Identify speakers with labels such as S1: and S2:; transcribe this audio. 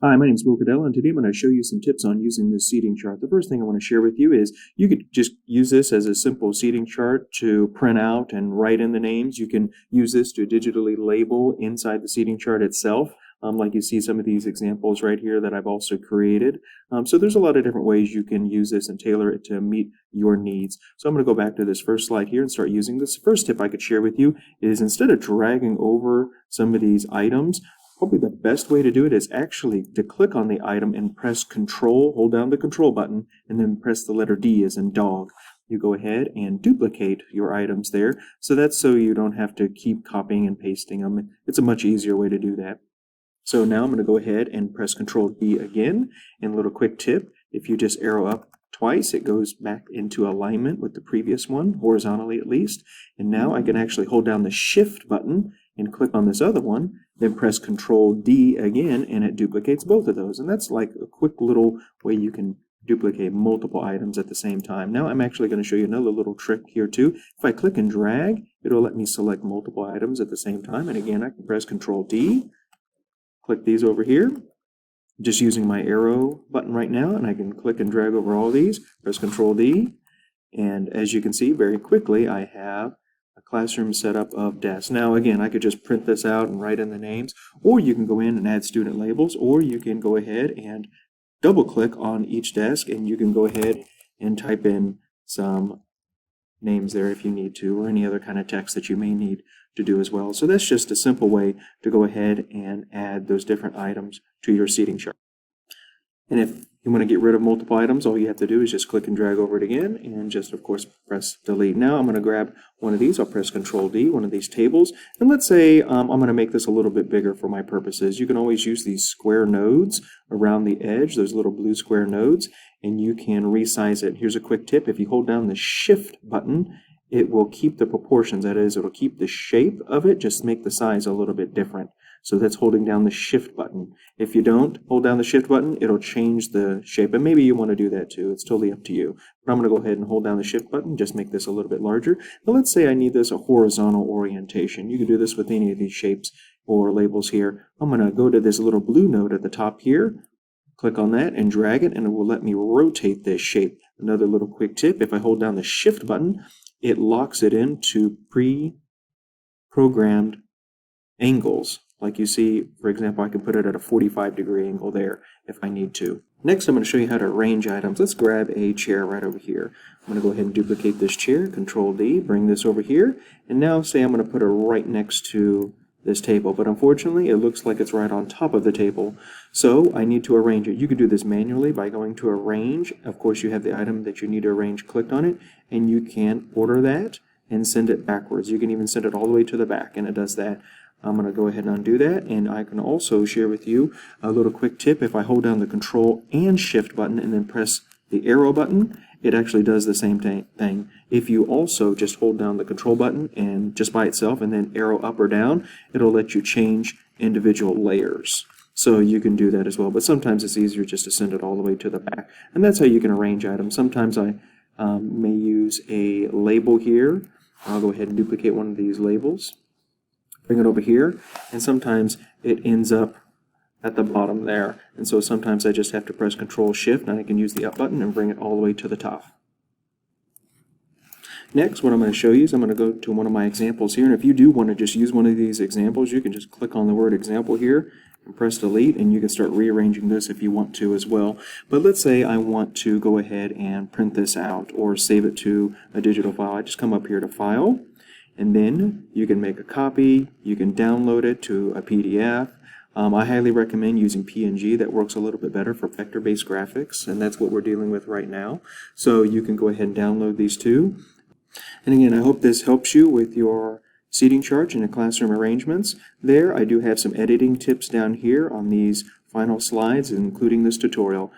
S1: Hi, my name is Will Cadell, and today I'm going to show you some tips on using this seating chart. The first thing I want to share with you is you could just use this as a simple seating chart to print out and write in the names. You can use this to digitally label inside the seating chart itself, like you see some of these examples right here that I've also created. So there's a lot of different ways you can use this and tailor it to meet your needs. So I'm going to go back to this first slide here and start using this. First tip I could share with you is instead of dragging over some of these items, probably the best way to do it is actually to click on the item and press Control, hold down the Control button, and then press the letter D as in dog. You go ahead and duplicate your items there. So that's so you don't have to keep copying and pasting them. It's a much easier way to do that. So now I'm going to go ahead and press Control D again. And a little quick tip, if you just arrow up twice, it goes back into alignment with the previous one, horizontally at least. And now I can actually hold down the Shift button and click on this other one, then press Control D again, and it duplicates both of those. And that's like a quick little way you can duplicate multiple items at the same time. Now I'm actually going to show you another little trick here too. If I click and drag, it'll let me select multiple items at the same time. And again, I can press Control D, click these over here, just using my arrow button right now, and I can click and drag over all these, press Control D, and as you can see very quickly I have a classroom setup of desks. Now again, I could just print this out and write in the names, or you can go in and add student labels, or you can go ahead and double click on each desk and you can go ahead and type in some names there if you need to, or any other kind of text that you may need to do as well. So that's just a simple way to go ahead and add those different items to your seating chart. And if you want to get rid of multiple items, all you have to do is just click and drag over it again and just, of course, press delete. Now I'm going to grab one of these. I'll press Control D, one of these tables. And let's say I'm going to make this a little bit bigger for my purposes. You can always use these square nodes around the edge, those little blue square nodes, and you can resize it. Here's a quick tip. If you hold down the Shift button, it will keep the proportions. That is, it'll keep the shape of it, just make the size a little bit different. So that's holding down the Shift button. If you don't hold down the Shift button, it'll change the shape. And maybe you want to do that too. It's totally up to you. But I'm going to go ahead and hold down the Shift button, just make this a little bit larger. Now let's say I need this a horizontal orientation. You can do this with any of these shapes or labels here. I'm going to go to this little blue node at the top here, click on that and drag it, and it will let me rotate this shape. Another little quick tip, if I hold down the Shift button, it locks it into pre-programmed angles. Like you see, for example, I can put it at a 45-degree angle there if I need to. Next, I'm going to show you how to arrange items. Let's grab a chair right over here. I'm going to go ahead and duplicate this chair, Control D, bring this over here, and now say I'm going to put it right next to this table, but unfortunately it looks like it's right on top of the table, so I need to arrange it. You can do this manually by going to Arrange. Of course, you have the item that you need to arrange clicked on it, and you can order that and send it backwards. You can even send it all the way to the back, and it does that. I'm going to go ahead and undo that, and I can also share with you a little quick tip. If I hold down the Control and Shift button and then press the arrow button, it actually does the same thing. If you also just hold down the Control button and just by itself and then arrow up or down, it'll let you change individual layers. So you can do that as well, but sometimes it's easier just to send it all the way to the back. And that's how you can arrange items. Sometimes I may use a label here. I'll go ahead and duplicate one of these labels, bring it over here, and sometimes it ends up at the bottom there. And so sometimes I just have to press Control Shift and I can use the up button and bring it all the way to the top. Next, what I'm going to show you is I'm going to go to one of my examples here, and if you do want to just use one of these examples, you can just click on the word example here and press delete, and you can start rearranging this if you want to as well. But let's say I want to go ahead and print this out or save it to a digital file. I just come up here to File, and then you can make a copy, you can download it to a PDF. I highly recommend using PNG. That works a little bit better for vector-based graphics, and that's what we're dealing with right now. So you can go ahead and download these two. And again, I hope this helps you with your seating chart and your classroom arrangements. There, I do have some editing tips down here on these final slides, including this tutorial.